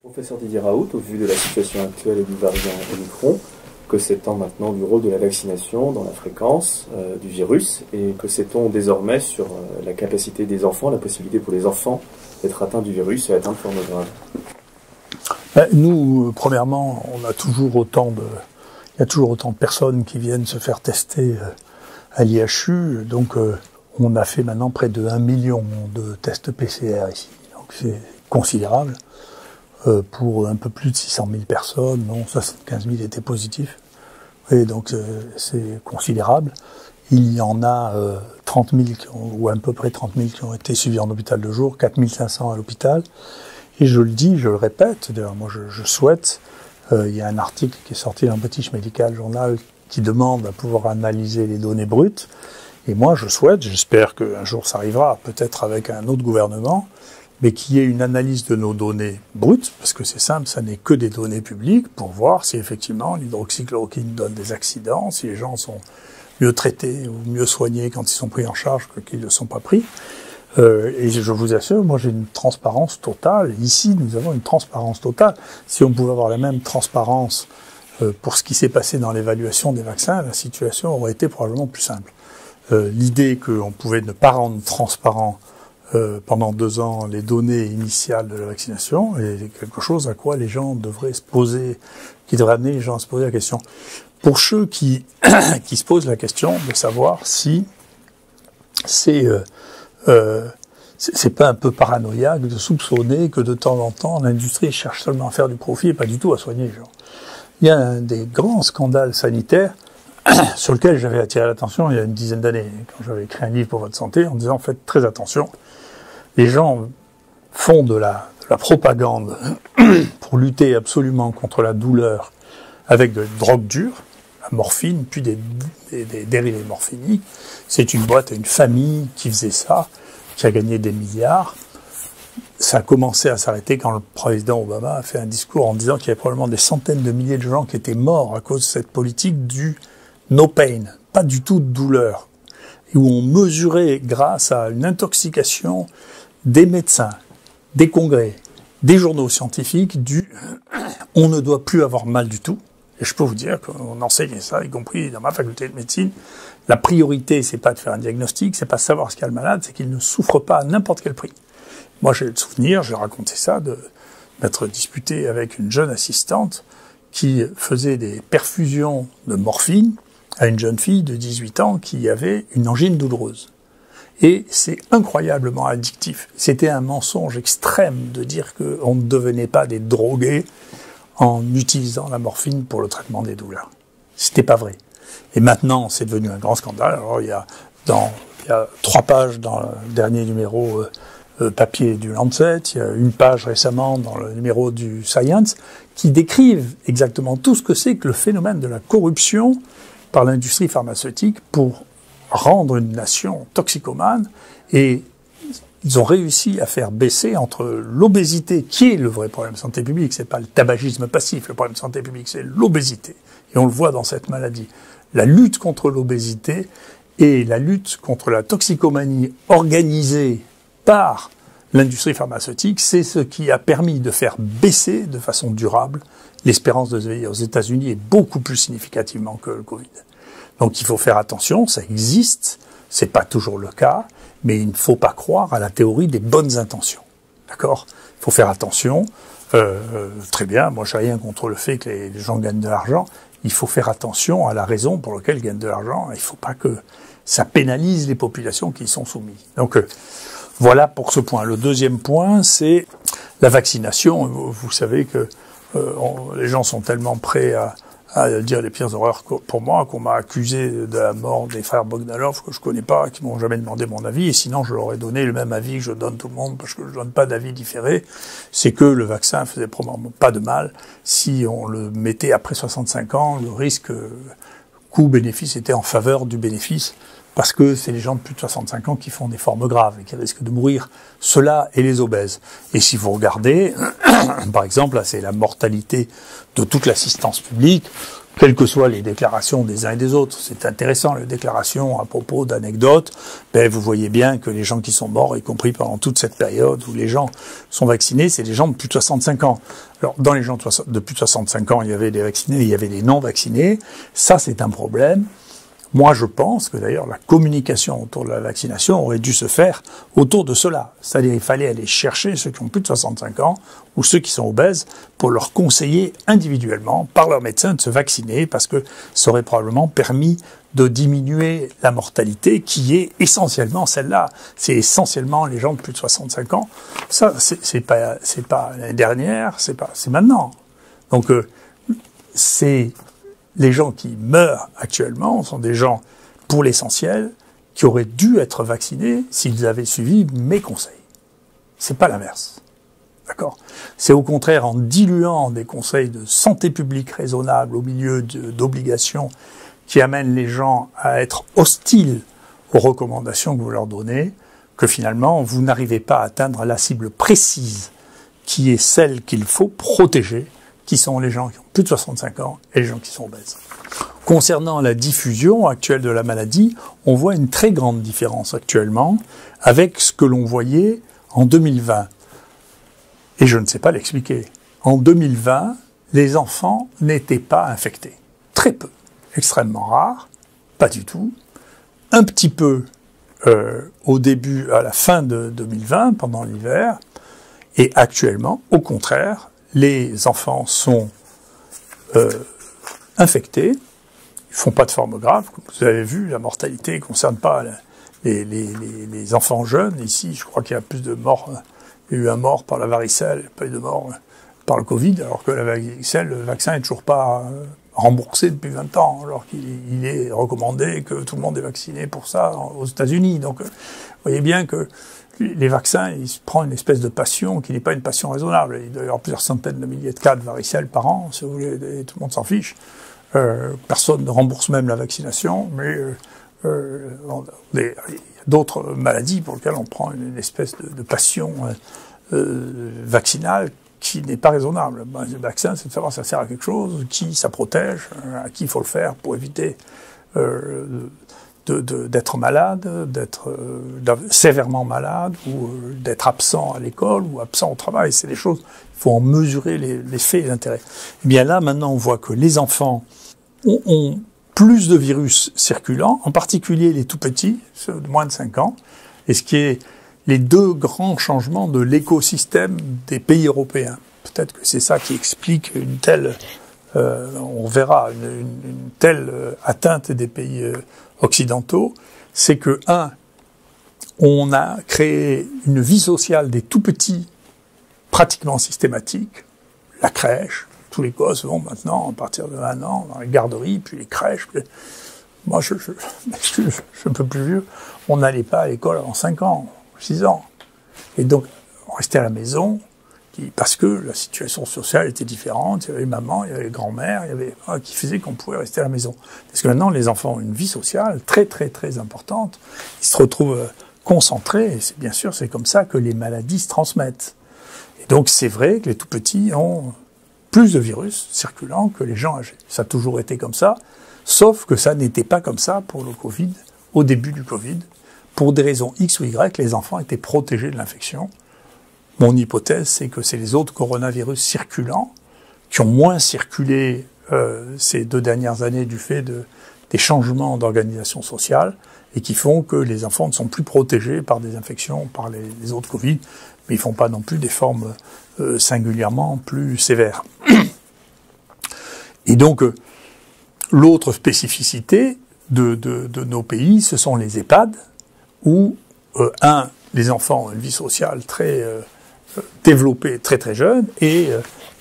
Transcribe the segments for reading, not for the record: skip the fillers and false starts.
Professeur Didier Raoult, au vu de la situation actuelle et du variant Omicron, que sait-on maintenant du rôle de la vaccination dans la fréquence du virus et que sait-on désormais sur la capacité des enfants, la possibilité pour les enfants d'être atteints du virus et atteints de formes graves? Nous, premièrement, il y a toujours autant de personnes qui viennent se faire tester à l'IHU, donc on a fait maintenant près de 1 million de tests PCR ici, donc c'est considérable. Pour un peu plus de 600 000 personnes, non, 75 000 étaient positifs. Et donc c'est considérable. Il y en a 30 000 ou à peu près 30 000 qui ont été suivis en hôpital de jour, 4 500 à l'hôpital. Et je le dis, je le répète, d'ailleurs moi je souhaite, il y a un article qui est sorti dans British Medical Journal qui demande à pouvoir analyser les données brutes. Et moi je souhaite, j'espère qu'un jour ça arrivera, peut-être avec un autre gouvernement, mais qu'il y ait une analyse de nos données brutes, parce que c'est simple, ça n'est que des données publiques, pour voir si effectivement l'hydroxychloroquine donne des accidents, si les gens sont mieux traités ou mieux soignés quand ils sont pris en charge que qu'ils ne sont pas pris. Et je vous assure, moi j'ai une transparence totale. Ici, nous avons une transparence totale. Si on pouvait avoir la même transparence pour ce qui s'est passé dans l'évaluation des vaccins, la situation aurait été probablement plus simple. L'idée qu'on pouvait ne pas rendre transparent pendant 2 ans les données initiales de la vaccination est quelque chose à quoi les gens devraient se poser, qui devrait amener les gens à se poser la question. Pour ceux qui se posent la question de savoir si c'est pas un peu paranoïaque de soupçonner que de temps en temps l'industrie cherche seulement à faire du profit et pas du tout à soigner les gens. Il y a un des grands scandales sanitaires sur lequel j'avais attiré l'attention il y a une dizaine d'années, quand j'avais écrit un livre pour votre santé, en disant faites très attention. Les gens font de la propagande pour lutter absolument contre la douleur avec de drogues dures, la morphine, puis des dérivés morphiniques. C'est une boîte, une famille qui faisait ça, qui a gagné des milliards. Ça a commencé à s'arrêter quand le président Obama a fait un discours en disant qu'il y avait probablement des centaines de milliers de gens qui étaient morts à cause de cette politique du no pain, pas du tout de douleur, et où on mesurait grâce à une intoxication des médecins, des congrès, des journaux scientifiques on ne doit plus avoir mal du tout. Et je peux vous dire qu'on enseigne ça, y compris dans ma faculté de médecine. La priorité, c'est pas de faire un diagnostic, c'est pas de savoir ce qu'a le malade, c'est qu'il ne souffre pas à n'importe quel prix. Moi, j'ai le souvenir, j'ai raconté ça, de m'être disputé avec une jeune assistante qui faisait des perfusions de morphine à une jeune fille de 18 ans qui avait une angine douloureuse. Et c'est incroyablement addictif. C'était un mensonge extrême de dire qu'on ne devenait pas des drogués en utilisant la morphine pour le traitement des douleurs. C'était pas vrai. Et maintenant, c'est devenu un grand scandale. Alors, il y a 3 pages dans le dernier numéro papier du Lancet, il y a une page récemment dans le numéro du Science, qui décrivent exactement tout ce que c'est que le phénomène de la corruption par l'industrie pharmaceutique pour rendre une nation toxicomane, et ils ont réussi à faire baisser entre l'obésité, qui est le vrai problème de santé publique, c'est pas le tabagisme passif, le problème de santé publique, c'est l'obésité. Et on le voit dans cette maladie. La lutte contre l'obésité et la lutte contre la toxicomanie organisée par l'industrie pharmaceutique, c'est ce qui a permis de faire baisser de façon durable l'espérance de vie aux États-Unis, et beaucoup plus significativement que le Covid. Donc il faut faire attention, ça existe, c'est pas toujours le cas, mais il ne faut pas croire à la théorie des bonnes intentions. D'accord ? Il faut faire attention. Très bien, moi j'ai rien contre le fait que les gens gagnent de l'argent. Il faut faire attention à la raison pour laquelle ils gagnent de l'argent. Il faut pas que ça pénalise les populations qui y sont soumises. Donc voilà pour ce point. Le deuxième point, c'est la vaccination. Vous savez que les gens sont tellement prêts à dire les pires horreurs pour moi, qu'on m'a accusé de la mort des frères Bogdanov, que je connais pas, qui m'ont jamais demandé mon avis, et sinon je leur ai donné le même avis que je donne tout le monde, parce que je donne pas d'avis différé, c'est que le vaccin faisait probablement pas de mal. Si on le mettait après 65 ans, le risque coût-bénéfice était en faveur du bénéfice, parce que c'est les gens de plus de 65 ans qui font des formes graves et qui risquent de mourir, ceux-là et les obèses. Et si vous regardez, par exemple, là c'est la mortalité de toute l'assistance publique, quelles que soient les déclarations des uns et des autres. C'est intéressant, les déclarations à propos d'anecdotes. Ben, vous voyez bien que les gens qui sont morts, y compris pendant toute cette période où les gens sont vaccinés, c'est des gens de plus de 65 ans. Alors, dans les gens de plus de 65 ans, il y avait des vaccinés, il y avait des non-vaccinés. Ça, c'est un problème. Moi, je pense que d'ailleurs la communication autour de la vaccination aurait dû se faire autour de cela. C'est-à-dire il fallait aller chercher ceux qui ont plus de 65 ans ou ceux qui sont obèses pour leur conseiller individuellement par leur médecin de se vacciner parce que ça aurait probablement permis de diminuer la mortalité qui est essentiellement celle-là. C'est essentiellement les gens de plus de 65 ans. Ça, c'est pas l'année dernière, c'est maintenant. Donc, c'est les gens qui meurent actuellement sont des gens, pour l'essentiel, qui auraient dû être vaccinés s'ils avaient suivi mes conseils. C'est pas l'inverse. D'accord? C'est au contraire en diluant des conseils de santé publique raisonnables au milieu d'obligations qui amènent les gens à être hostiles aux recommandations que vous leur donnez, que finalement vous n'arrivez pas à atteindre la cible précise qui est celle qu'il faut protéger, qui sont les gens qui ont plus de 65 ans et les gens qui sont obèses. Concernant la diffusion actuelle de la maladie, on voit une très grande différence actuellement avec ce que l'on voyait en 2020. Et je ne sais pas l'expliquer. En 2020, les enfants n'étaient pas infectés. Très peu. Extrêmement rare. Pas du tout. Un petit peu au début, à la fin de 2020, pendant l'hiver. Et actuellement, au contraire, les enfants sont infectés, ils font pas de forme grave. Comme vous avez vu, la mortalité ne concerne pas les enfants jeunes. Ici, je crois qu'il y a plus de morts. Il y a eu un mort par la varicelle, pas eu de mort par le Covid, alors que la varicelle, le vaccin est toujours pas remboursé depuis 20 ans, alors qu'il est recommandé que tout le monde est vacciné pour ça aux États-Unis. Donc, vous voyez bien que les vaccins, ils se prennent une espèce de passion qui n'est pas une passion raisonnable. Il doit y avoir plusieurs centaines de milliers de cas de varicelle par an, si vous voulez, et tout le monde s'en fiche. Personne ne rembourse même la vaccination, mais il y a d'autres maladies pour lesquelles on prend une espèce de passion vaccinale qui n'est pas raisonnable. Le vaccin, c'est de savoir si ça sert à quelque chose, qui ça protège, à qui il faut le faire pour éviter d'être malade, d'être sévèrement malade, ou d'être absent à l'école, ou absent au travail. C'est des choses, il faut en mesurer les faits et l'intérêt. Eh bien là, maintenant, on voit que les enfants ont plus de virus circulant, en particulier les tout petits, ceux de moins de 5 ans, et ce qui est les deux grands changements de l'écosystème des pays européens. Peut-être que c'est ça qui explique une telle, on verra, une telle atteinte des pays occidentaux, c'est que, on a créé une vie sociale des tout-petits pratiquement systématique, la crèche, tous les gosses vont maintenant, à partir de 1 an, dans les garderies, puis les crèches. Moi, je un peu plus vieux, on n'allait pas à l'école avant 5 ans, 6 ans. Et donc, on restait à la maison, parce que la situation sociale était différente, il y avait maman, il y avait grand-mère, il y avait qui faisait qu'on pouvait rester à la maison. Parce que maintenant, les enfants ont une vie sociale très, très, très importante. Ils se retrouvent concentrés, et bien sûr, c'est comme ça que les maladies se transmettent. Et donc, c'est vrai que les tout-petits ont plus de virus circulant que les gens âgés. Ça a toujours été comme ça, sauf que ça n'était pas comme ça pour le Covid, au début du Covid. Pour des raisons X ou Y, les enfants étaient protégés de l'infection. Mon hypothèse, c'est que c'est les autres coronavirus circulants qui ont moins circulé ces 2 dernières années du fait des changements d'organisation sociale et qui font que les enfants ne sont plus protégés par des infections, par les autres Covid, mais ils font pas non plus des formes singulièrement plus sévères. Et donc, l'autre spécificité de nos pays, ce sont les EHPAD, où, les enfants ont une vie sociale très développée, très très jeune, et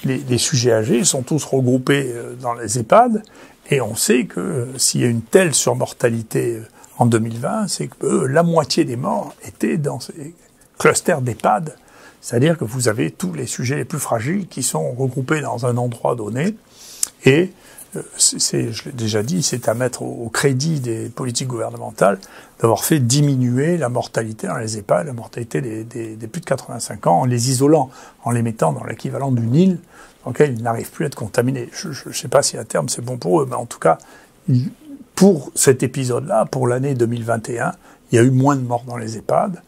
les sujets âgés sont tous regroupés dans les EHPAD, et on sait que s'il y a une telle surmortalité en 2020, c'est que la moitié des morts étaient dans ces clusters d'EHPAD, c'est-à-dire que vous avez tous les sujets les plus fragiles qui sont regroupés dans un endroit donné, Et je l'ai déjà dit, c'est à mettre au crédit des politiques gouvernementales d'avoir fait diminuer la mortalité dans les EHPAD, la mortalité des plus de 85 ans, en les isolant, en les mettant dans l'équivalent d'une île dans laquelle ils n'arrivent plus à être contaminés. Je ne sais pas si à terme c'est bon pour eux, mais en tout cas, pour cet épisode-là, pour l'année 2021, il y a eu moins de morts dans les EHPAD,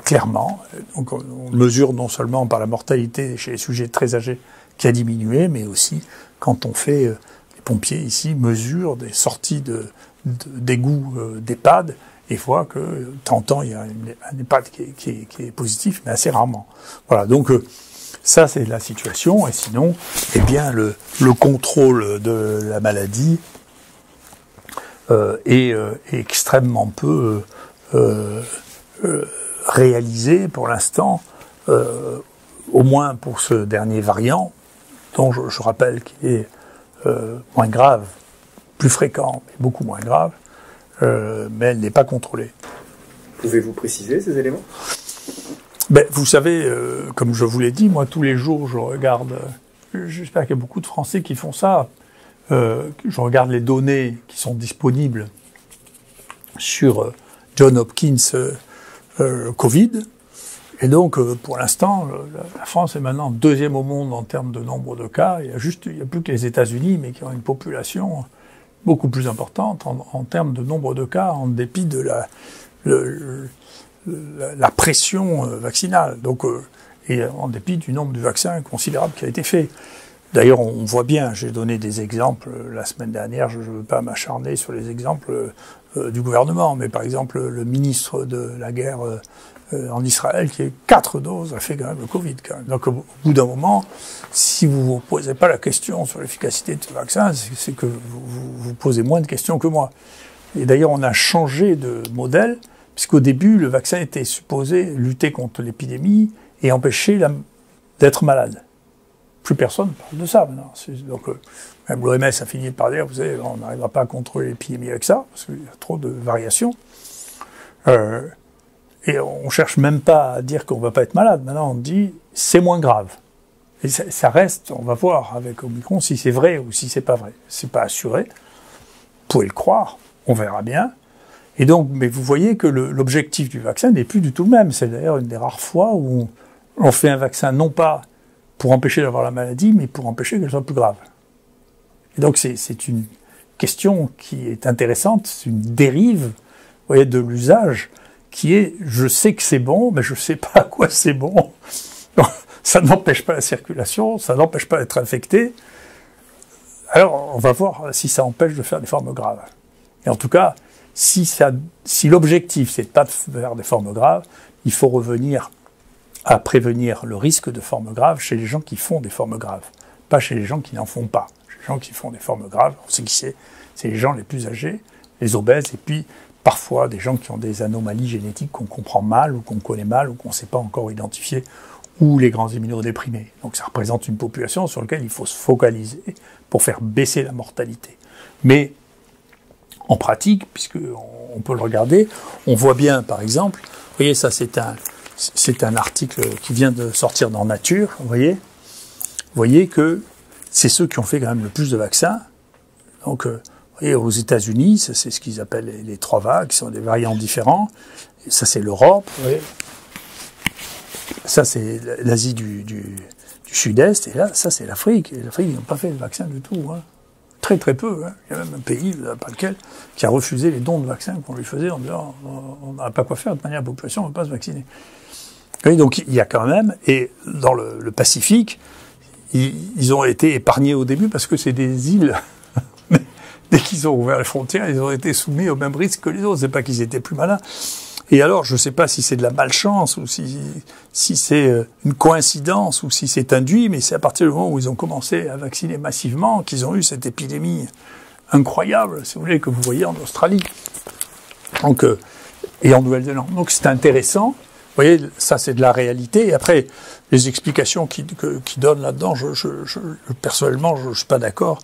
clairement. Donc on mesure non seulement par la mortalité chez les sujets très âgés qui a diminué, mais aussi quand on fait, les pompiers ici mesurent des sorties d'égouts d'EHPAD et voient que de temps en temps il y a un EHPAD qui est positif, mais assez rarement. Voilà, donc ça c'est la situation, et sinon, eh bien le contrôle de la maladie est extrêmement peu réalisé pour l'instant, au moins pour ce dernier variant, dont je rappelle qu'il est moins grave, plus fréquent, mais beaucoup moins grave, mais elle n'est pas contrôlée. Pouvez-vous préciser ces éléments ? Ben, vous savez, comme je vous l'ai dit, moi tous les jours je regarde, j'espère qu'il y a beaucoup de Français qui font ça, je regarde les données qui sont disponibles sur Johns Hopkins Covid, et donc pour l'instant la France est maintenant deuxième au monde en termes de nombre de cas. Il y a plus que les États-Unis, mais qui ont une population beaucoup plus importante en termes de nombre de cas, en dépit de la pression vaccinale, donc et en dépit du nombre de vaccins considérable qui a été fait. D'ailleurs, on voit bien, j'ai donné des exemples la semaine dernière, je ne veux pas m'acharner sur les exemples du gouvernement, mais par exemple le ministre de la guerre en Israël, qui a eu 4 doses, a fait quand même le Covid. Quand même. Donc au bout d'un moment, si vous ne vous posez pas la question sur l'efficacité de ce vaccin, c'est que vous posez moins de questions que moi. Et d'ailleurs, on a changé de modèle, puisqu'au début, le vaccin était supposé lutter contre l'épidémie et empêcher d'être malade. Plus personne parle de ça maintenant. Donc, même l'OMS a fini par dire, vous savez, on n'arrivera pas à contrôler l'épidémie avec ça, parce qu'il y a trop de variations. Et on cherche même pas à dire qu'on va pas être malade. Maintenant, on dit, c'est moins grave. Et ça reste, on va voir avec Omicron si c'est vrai ou si c'est pas vrai. C'est pas assuré. Vous pouvez le croire. On verra bien. Et donc, mais vous voyez que l'objectif du vaccin n'est plus du tout le même. C'est d'ailleurs une des rares fois où on fait un vaccin non pas pour empêcher d'avoir la maladie, mais pour empêcher qu'elle soit plus grave. Et donc c'est une question qui est intéressante, c'est une dérive, vous voyez, de l'usage, qui est, je sais que c'est bon, mais je ne sais pas à quoi c'est bon. Donc, ça n'empêche pas la circulation, ça n'empêche pas d'être infecté. Alors, on va voir si ça empêche de faire des formes graves. Et en tout cas, si l'objectif, c'est de pas de faire des formes graves, il faut revenir à prévenir le risque de formes graves chez les gens qui font des formes graves, pas chez les gens qui n'en font pas. Chez les gens qui font des formes graves, on sait qui c'est les gens les plus âgés, les obèses, et puis parfois des gens qui ont des anomalies génétiques qu'on comprend mal, ou qu'on connaît mal, ou qu'on ne sait pas encore identifier, ou les grands immunodéprimés. Donc ça représente une population sur laquelle il faut se focaliser pour faire baisser la mortalité. Mais en pratique, puisqu'on peut le regarder, on voit bien, par exemple, vous voyez, ça c'est un article qui vient de sortir dans Nature, vous voyez que c'est ceux qui ont fait quand même le plus de vaccins. Donc, vous voyez, aux États-Unis, c'est ce qu'ils appellent les 3 vagues, qui sont des variants différents. Et ça, c'est l'Europe. Ça, c'est l'Asie du Sud-Est. Et là, ça, c'est l'Afrique. Et l'Afrique, ils n'ont pas fait de vaccin du tout. Hein. Très, très peu. Hein. Il y a même un pays, pas lequel, qui a refusé les dons de vaccins qu'on lui faisait en disant on n'a pas quoi faire, de toute manière, la population ne va pas se vacciner. Oui, donc il y a quand même, et dans le Pacifique, ils ont été épargnés au début parce que c'est des îles. Mais dès qu'ils ont ouvert les frontières, ils ont été soumis au même risque que les autres. C'est pas qu'ils étaient plus malins. Et alors, je ne sais pas si c'est de la malchance ou si c'est une coïncidence ou si c'est induit, mais c'est à partir du moment où ils ont commencé à vacciner massivement qu'ils ont eu cette épidémie incroyable, si vous voulez, que vous voyez en Australie. Donc, et en Nouvelle-Zélande. Donc c'est intéressant. Vous voyez, ça c'est de la réalité. Et après, les explications qu'ils donnent là-dedans, personnellement, je suis pas d'accord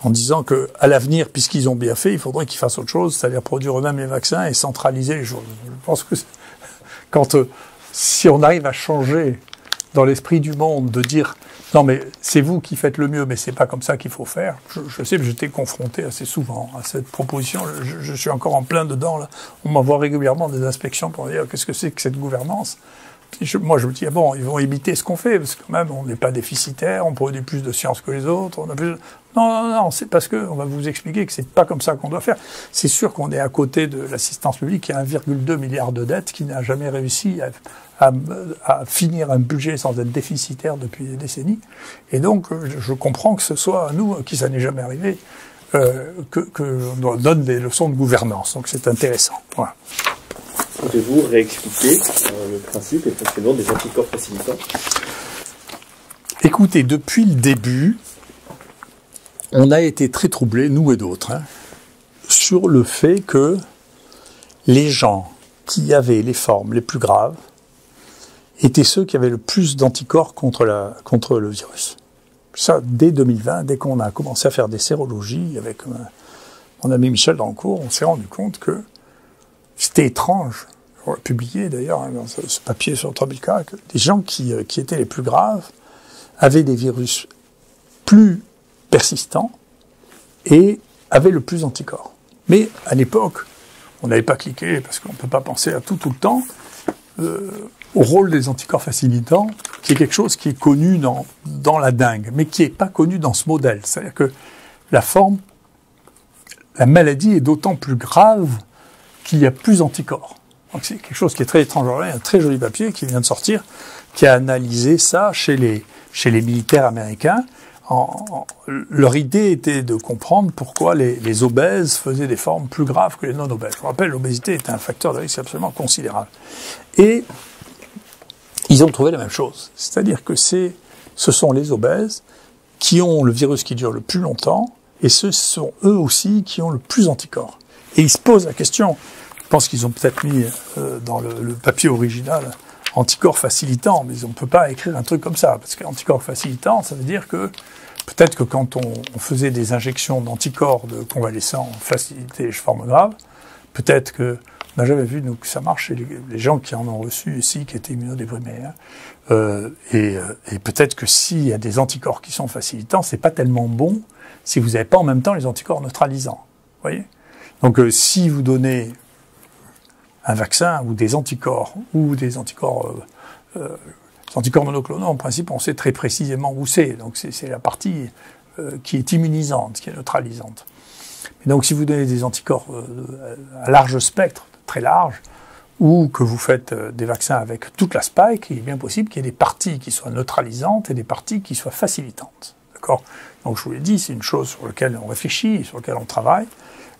en disant que à l'avenir, puisqu'ils ont bien fait, il faudrait qu'ils fassent autre chose, c'est-à-dire produire eux-mêmes les vaccins et centraliser les choses. Je pense que si on arrive à changer dans l'esprit du monde de dire Non, mais c'est vous qui faites le mieux, mais c'est pas comme ça qu'il faut faire. Je sais que j'étais confronté assez souvent à cette proposition. Je suis encore en plein dedans, là. On m'envoie régulièrement des inspections pour me dire qu'est-ce que c'est que cette gouvernance. Moi, je me dis, ah bon, ils vont imiter ce qu'on fait, parce que quand même, on n'est pas déficitaire, on produit plus de sciences que les autres, on a plus... Non, c'est parce que on va vous expliquer que c'est pas comme ça qu'on doit faire. C'est sûr qu'on est à côté de l'assistance publique, qui a 1,2 milliard de dettes, qui n'a jamais réussi à finir un budget sans être déficitaire depuis des décennies. Et donc, je comprends que ce soit à nous, qui ça n'est jamais arrivé, qu'on donne des leçons de gouvernance. Donc, c'est intéressant. Voilà. Pouvez-vous réexpliquer le principe et le fonctionnement des anticorps facilitants? Écoutez, depuis le début, on a été très troublés, nous et d'autres, sur le fait que les gens qui avaient les formes les plus graves étaient ceux qui avaient le plus d'anticorps contre le virus. Ça, dès 2020, dès qu'on a commencé à faire des sérologies avec mon ami Michel Dancourt, on s'est rendu compte que c'était étrange. On l'a publié d'ailleurs dans ce papier sur 3000 cas, que les gens qui étaient les plus graves avaient des virus plus persistants et avaient le plus d'anticorps. Mais à l'époque, on n'avait pas cliqué, parce qu'on ne peut pas penser à tout le temps, au rôle des anticorps facilitants, qui est quelque chose qui est connu dans la dengue, mais qui n'est pas connu dans ce modèle. C'est-à-dire que la maladie est d'autant plus grave qu'il y a plus d'anticorps. Donc c'est quelque chose qui est très étrange. Il y a un très joli papier qui vient de sortir, qui a analysé ça chez les militaires américains. Leur idée était de comprendre pourquoi les obèses faisaient des formes plus graves que les non-obèses. Je vous rappelle, l'obésité est un facteur de risque absolument considérable. Et ils ont trouvé la même chose. C'est-à-dire que ce sont les obèses qui ont le virus qui dure le plus longtemps, et ce sont eux aussi qui ont le plus d'anticorps. Et ils se posent la question, je pense qu'ils ont peut-être mis dans le papier original anticorps facilitant, mais on ne peut pas écrire un truc comme ça, parce qu'anticorps facilitant, ça veut dire que peut-être que quand on faisait des injections d'anticorps de convalescents facilités forme grave, peut-être que on n'a jamais vu nous, que ça marche chez les gens qui en ont reçu ici, qui étaient immunodéprimés. Et peut-être que s'il y a des anticorps qui sont facilitants, c'est pas tellement bon si vous n'avez pas en même temps les anticorps neutralisants. Vous voyez ? Donc si vous donnez un vaccin ou des anticorps monoclonaux, en principe, on sait très précisément où c'est. Donc c'est la partie qui est immunisante, qui est neutralisante. Et donc si vous donnez des anticorps à large spectre, très large, ou que vous faites des vaccins avec toute la spike, il est bien possible qu'il y ait des parties qui soient neutralisantes et des parties qui soient facilitantes. D'accord ? Donc je vous l'ai dit, c'est une chose sur laquelle on réfléchit, sur laquelle on travaille.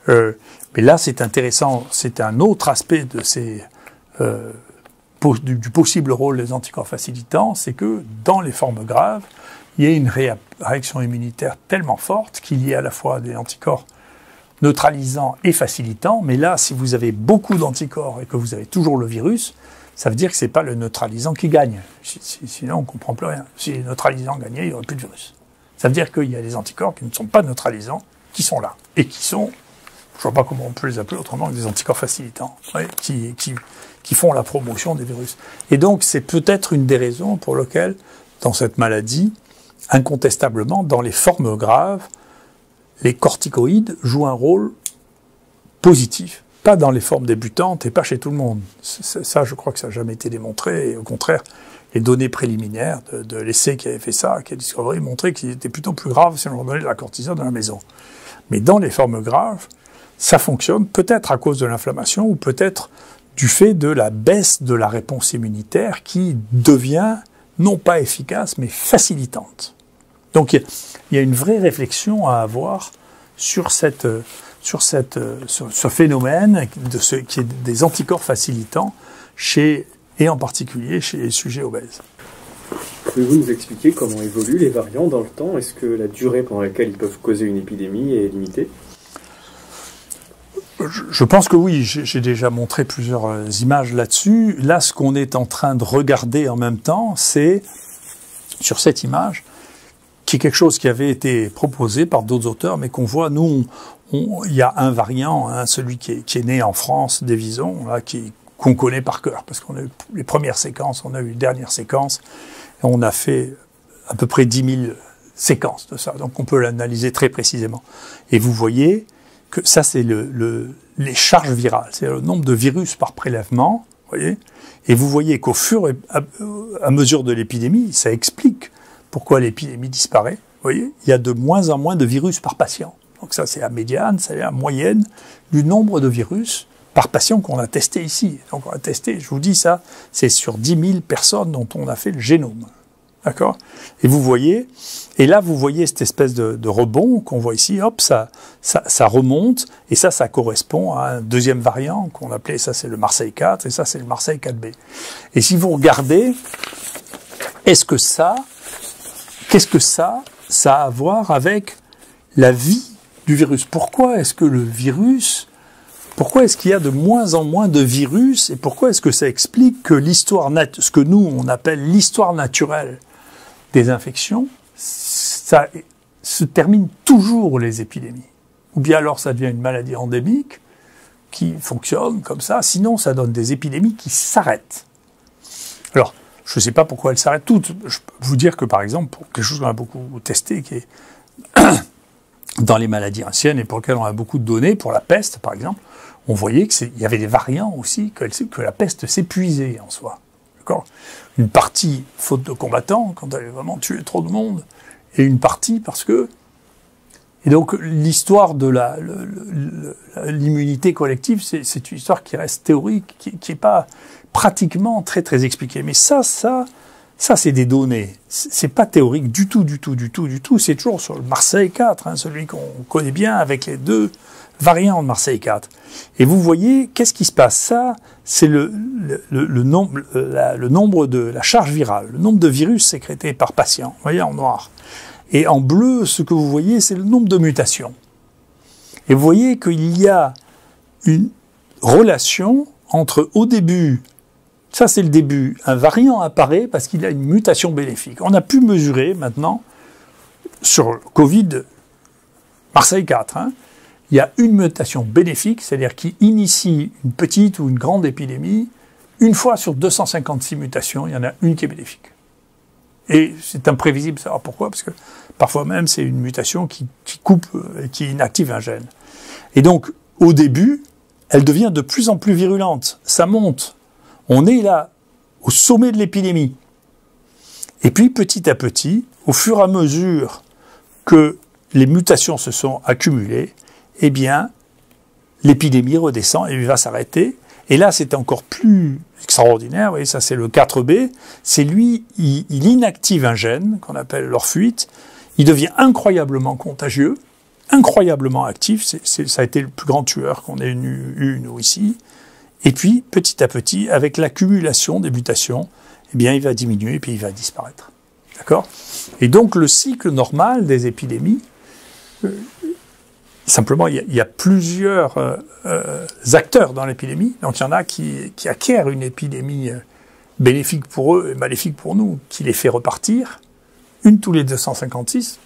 Mais là, c'est intéressant, c'est un autre aspect de du possible rôle des anticorps facilitants, c'est que dans les formes graves, il y a une réaction immunitaire tellement forte qu'il y a à la fois des anticorps neutralisants et facilitants, mais là, si vous avez beaucoup d'anticorps et que vous avez toujours le virus, ça veut dire que c'est pas le neutralisant qui gagne. Sinon, on comprend plus rien. Si les neutralisants gagnaient, il n'y aurait plus de virus. Ça veut dire qu'il y a des anticorps qui ne sont pas neutralisants, qui sont là, et qui sont, je vois pas comment on peut les appeler autrement que des anticorps facilitants, qui font la promotion des virus. Et donc, c'est peut-être une des raisons pour lesquelles, dans cette maladie, incontestablement, dans les formes graves, les corticoïdes jouent un rôle positif. Pas dans les formes débutantes et pas chez tout le monde. Ça, je crois que ça n'a jamais été démontré. Et au contraire, les données préliminaires de l'essai qui avait fait ça, qui a Discovery, montraient qu'il était plutôt plus grave si on leur donnait de la cortisone dans la maison. Mais dans les formes graves, ça fonctionne peut-être à cause de l'inflammation ou peut-être du fait de la baisse de la réponse immunitaire qui devient non pas efficace, mais facilitante. Donc il y a une vraie réflexion à avoir sur ce phénomène qui est des anticorps facilitants et en particulier chez les sujets obèses. Pouvez-vous nous expliquer comment évoluent les variants dans le temps? Est-ce que la durée pendant laquelle ils peuvent causer une épidémie est limitée? Je pense que oui, j'ai déjà montré plusieurs images là-dessus. Là, ce qu'on est en train de regarder en même temps, c'est, sur cette image, qui est quelque chose qui avait été proposé par d'autres auteurs, mais qu'on voit, nous, il y a un variant, celui qui est né en France, des Visons, là, qu'on connaît par cœur, parce qu'on a eu les premières séquences, on a eu les dernières séquences, et on a fait à peu près 10 000 séquences de ça. Donc on peut l'analyser très précisément. Et vous voyez que ça, c'est les charges virales. C'est le nombre de virus par prélèvement. Voyez, et vous voyez qu'au fur et à mesure de l'épidémie, ça explique pourquoi l'épidémie disparaît. Vous voyez, il y a de moins en moins de virus par patient. Donc ça, c'est la médiane, c'est la moyenne du nombre de virus par patient qu'on a testé ici. Donc on a testé, je vous dis ça, c'est sur 10 000 personnes dont on a fait le génome. D'accord ? Et vous voyez, et là vous voyez cette espèce de rebond qu'on voit ici, hop, ça remonte, et ça correspond à un deuxième variant qu'on appelait, ça c'est le Marseille 4, et ça c'est le Marseille 4B. Et si vous regardez, qu'est-ce que ça a à voir avec la vie du virus? Pourquoi est-ce qu'il y a de moins en moins de virus, et pourquoi est-ce que ça explique que ce que nous on appelle l'histoire naturelle des infections, ça se termine toujours les épidémies. Ou bien alors ça devient une maladie endémique qui fonctionne comme ça, sinon ça donne des épidémies qui s'arrêtent. Alors, je ne sais pas pourquoi elles s'arrêtent toutes. Je peux vous dire que par exemple, pour quelque chose qu'on a beaucoup testé, qui est dans les maladies anciennes et pour lesquelles on a beaucoup de données, pour la peste par exemple, on voyait qu'il y avait des variants aussi, que la peste s'épuisait en soi. D'accord ? Une partie, faute de combattants, quand elle avait vraiment tué trop de monde, et une partie parce que... Et donc l'histoire de l'immunité collective, c'est une histoire qui reste théorique, qui n'est pas pratiquement très très expliquée. Mais ça c'est des données. C'est pas théorique du tout. C'est toujours sur le Marseille 4, celui qu'on connaît bien avec les deux variant de Marseille 4. Et vous voyez, qu'est-ce qui se passe? Ça, c'est le nombre de la charge virale, le nombre de virus sécrétés par patient. Vous voyez, en noir. Et en bleu, ce que vous voyez, c'est le nombre de mutations. Et vous voyez qu'il y a une relation entre, au début, ça c'est le début, un variant apparaît parce qu'il a une mutation bénéfique. On a pu mesurer maintenant, sur le Covid, Marseille 4, il y a une mutation bénéfique, c'est-à-dire qui initie une petite ou une grande épidémie. Une fois sur 256 mutations, il y en a une qui est bénéfique. Et c'est imprévisible de savoir pourquoi, parce que parfois même c'est une mutation qui coupe, qui inactive un gène. Et donc, au début, elle devient de plus en plus virulente. Ça monte. On est là, au sommet de l'épidémie. Et puis, petit à petit, au fur et à mesure que les mutations se sont accumulées, eh bien, l'épidémie redescend et va s'arrêter. Et là, c'est encore plus extraordinaire. Vous voyez, ça, c'est le 4B. C'est lui, il inactive un gène qu'on appelle l'orfuite. Il devient incroyablement contagieux, incroyablement actif. Ça a été le plus grand tueur qu'on ait eu, nous, ici. Et puis, petit à petit, avec l'accumulation des mutations, eh bien, il va diminuer et puis il va disparaître. D'accord ? Et donc, le cycle normal des épidémies, simplement, il y a plusieurs acteurs dans l'épidémie. Donc, il y en a qui acquièrent une épidémie bénéfique pour eux et maléfique pour nous, qui les fait repartir, une tous les 256.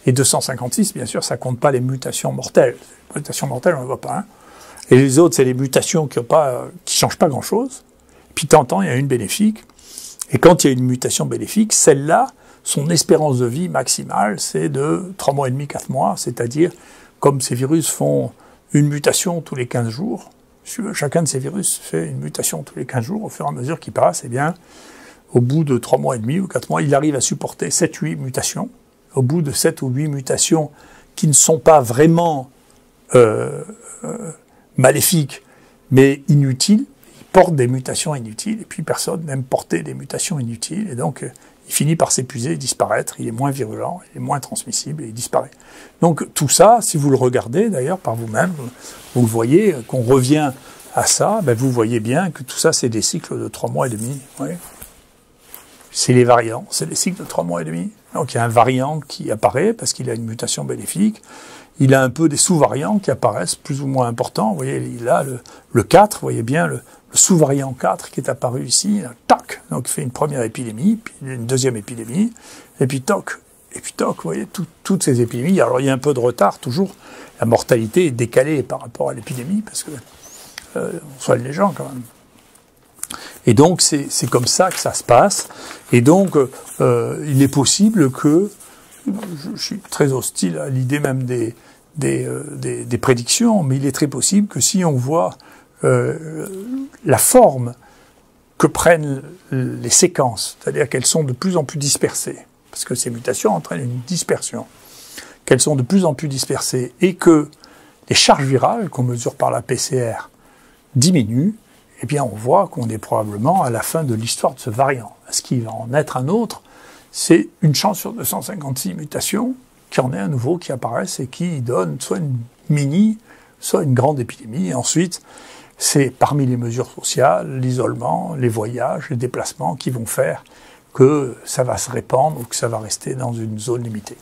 Et 256, bien sûr, ça compte pas les mutations mortelles. Les mutations mortelles, on ne voit pas. Et les autres, c'est les mutations qui changent pas grand-chose. Puis, de temps en temps, il y a une bénéfique. Et quand il y a une mutation bénéfique, celle-là, son espérance de vie maximale, c'est de 3 mois et demi, 4 mois, c'est-à-dire, comme ces virus font une mutation tous les 15 jours, chacun de ces virus fait une mutation tous les 15 jours, au fur et à mesure qu'il passe, eh bien, au bout de 3 mois et demi ou 4 mois, il arrive à supporter 7-8 mutations. Au bout de 7 ou 8 mutations qui ne sont pas vraiment maléfiques, mais inutiles, il porte des mutations inutiles, et puis personne n'aime porter des mutations inutiles, et donc il finit par s'épuiser et disparaître, il est moins virulent, il est moins transmissible, et il disparaît. Donc tout ça, si vous le regardez d'ailleurs par vous-même, vous le voyez, qu'on revient à ça, ben, vous voyez bien que tout ça c'est des cycles de 3 mois et demi. Ouais. C'est les variants, c'est des cycles de 3 mois et demi. Donc il y a un variant qui apparaît parce qu'il a une mutation bénéfique. Il a un peu des sous-variants qui apparaissent plus ou moins importants. Vous voyez, il a le 4, vous voyez bien le sous-variant 4 qui est apparu ici, tac, donc il fait une première épidémie, puis une deuxième épidémie, et puis toc, vous voyez, toutes ces épidémies. Alors il y a un peu de retard toujours, la mortalité est décalée par rapport à l'épidémie, parce que on soigne les gens quand même. Et donc c'est comme ça que ça se passe. Et donc il est possible que, je suis très hostile à l'idée même des prédictions, mais il est très possible que si on voit la forme que prennent les séquences, c'est-à-dire qu'elles sont de plus en plus dispersées, parce que ces mutations entraînent une dispersion, qu'elles sont de plus en plus dispersées et que les charges virales qu'on mesure par la PCR diminuent, eh bien on voit qu'on est probablement à la fin de l'histoire de ce variant. Est-ce qu'il va en être un autre? C'est une chance sur 256 mutations qu'il y en ait un nouveau qui apparaisse et qui donne soit une mini, soit une grande épidémie. Et ensuite, c'est parmi les mesures sociales, l'isolement, les voyages, les déplacements qui vont faire que ça va se répandre ou que ça va rester dans une zone limitée.